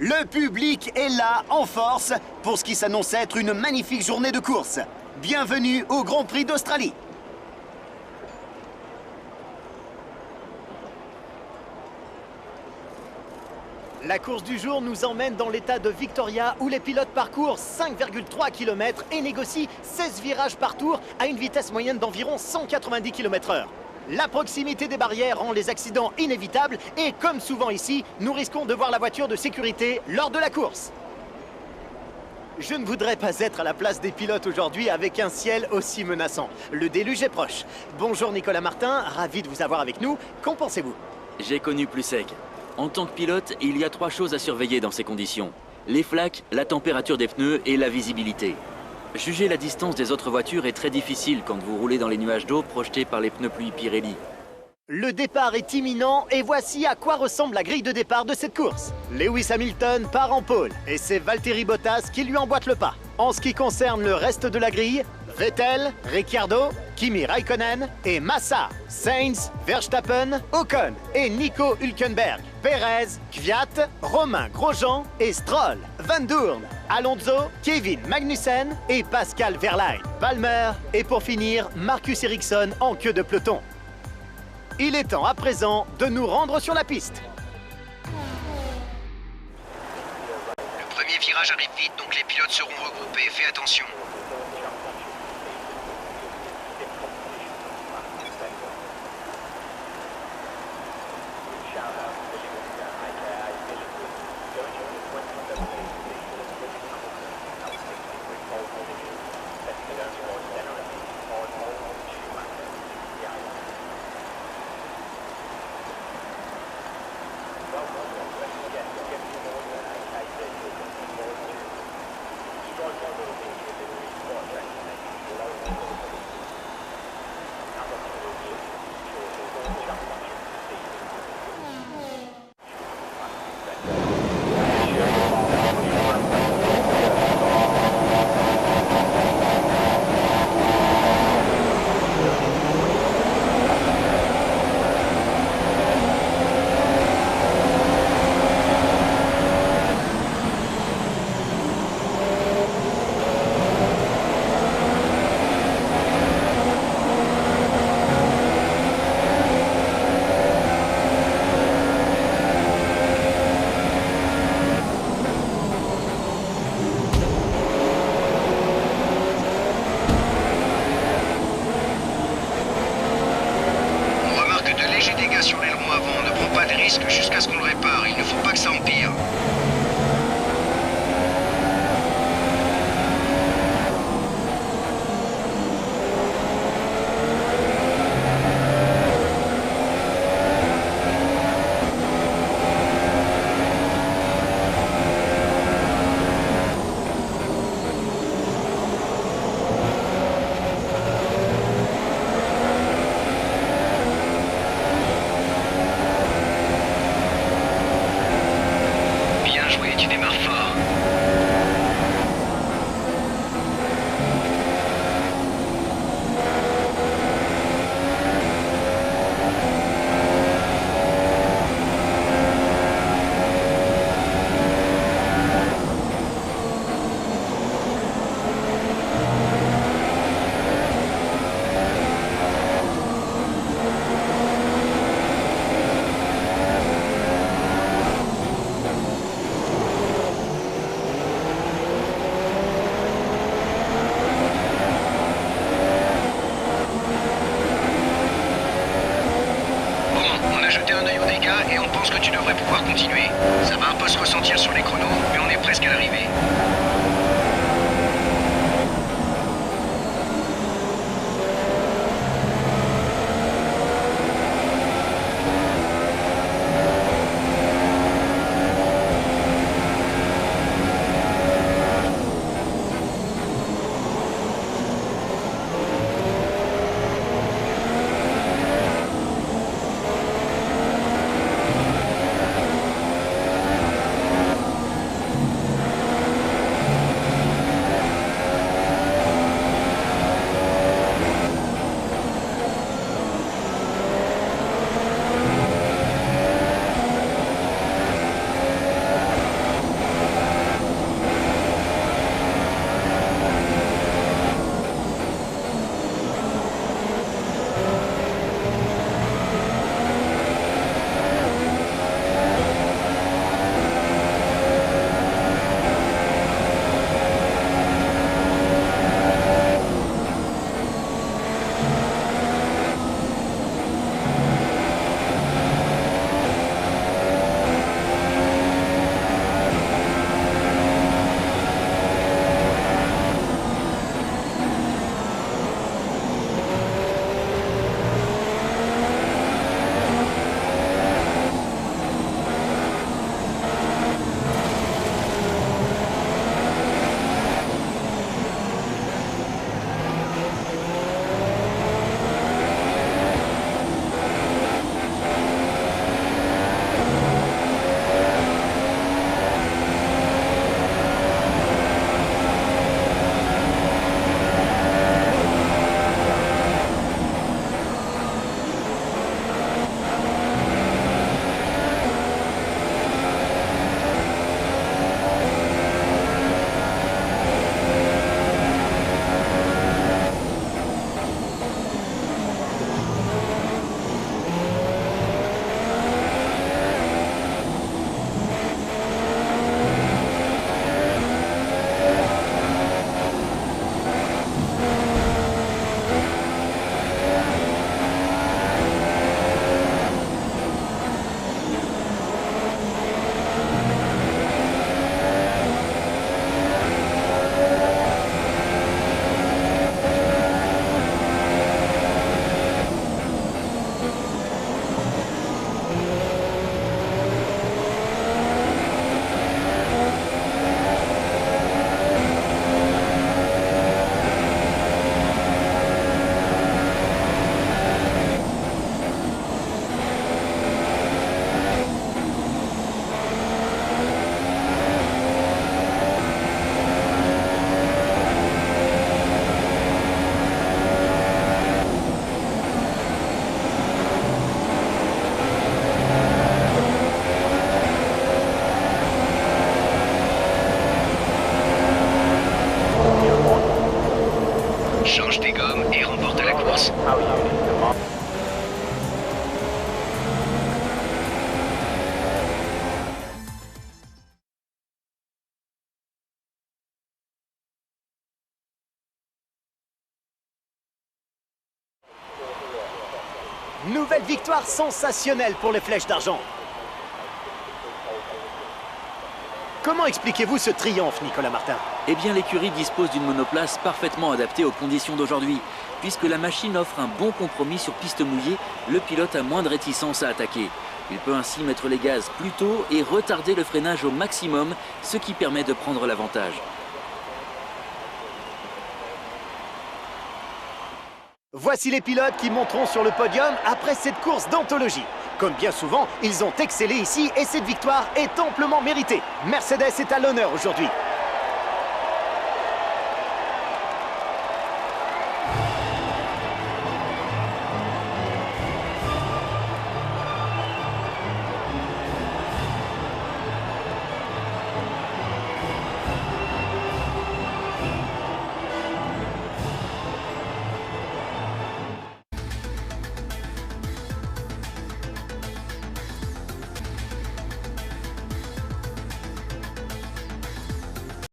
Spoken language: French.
Le public est là, en force, pour ce qui s'annonce être une magnifique journée de course. Bienvenue au Grand Prix d'Australie. La course du jour nous emmène dans l'état de Victoria où les pilotes parcourent 5,3 km et négocient 16 virages par tour à une vitesse moyenne d'environ 190 km/h. La proximité des barrières rend les accidents inévitables et comme souvent ici, nous risquons de voir la voiture de sécurité lors de la course. Je ne voudrais pas être à la place des pilotes aujourd'hui avec un ciel aussi menaçant. Le déluge est proche. Bonjour Nicolas Martin, ravi de vous avoir avec nous. Qu'en pensez-vous? J'ai connu plus sec. En tant que pilote, il y a 3 choses à surveiller dans ces conditions. Les flaques, la température des pneus et la visibilité. Juger la distance des autres voitures est très difficile quand vous roulez dans les nuages d'eau projetés par les pneus pluie Pirelli. Le départ est imminent et voici à quoi ressemble la grille de départ de cette course. Lewis Hamilton part en pole et c'est Valtteri Bottas qui lui emboîte le pas. En ce qui concerne le reste de la grille, Vettel, Ricciardo, Kimi Raikkonen et Massa, Sainz, Verstappen, Ocon et Nico Hülkenberg, Perez, Kvyat, Romain Grosjean et Stroll, Van Doorn, Alonso, Kevin Magnussen et Pascal Wehrlein, Palmer et pour finir, Marcus Ericsson en queue de peloton. Il est temps à présent de nous rendre sur la piste. Le premier virage arrive vite, donc les pilotes seront regroupés. Fais attention. Sur les longs avant, ne prends pas de risques jusqu'à ce qu'on le répare, il ne faut pas que ça empire. Et on pense que tu devrais pouvoir continuer. Ça va un peu se ressentir sur les chronos, mais on est presque à l'arrivée. remporté la course. Nouvelle victoire sensationnelle pour les Flèches d'Argent. Comment expliquez-vous ce triomphe, Nicolas Martin? Eh bien, l'écurie dispose d'une monoplace parfaitement adaptée aux conditions d'aujourd'hui. Puisque la machine offre un bon compromis sur piste mouillée, le pilote a moins de réticence à attaquer. Il peut ainsi mettre les gaz plus tôt et retarder le freinage au maximum, ce qui permet de prendre l'avantage. Voici les pilotes qui monteront sur le podium après cette course d'anthologie. Comme bien souvent, ils ont excellé ici et cette victoire est amplement méritée. Mercedes est à l'honneur aujourd'hui.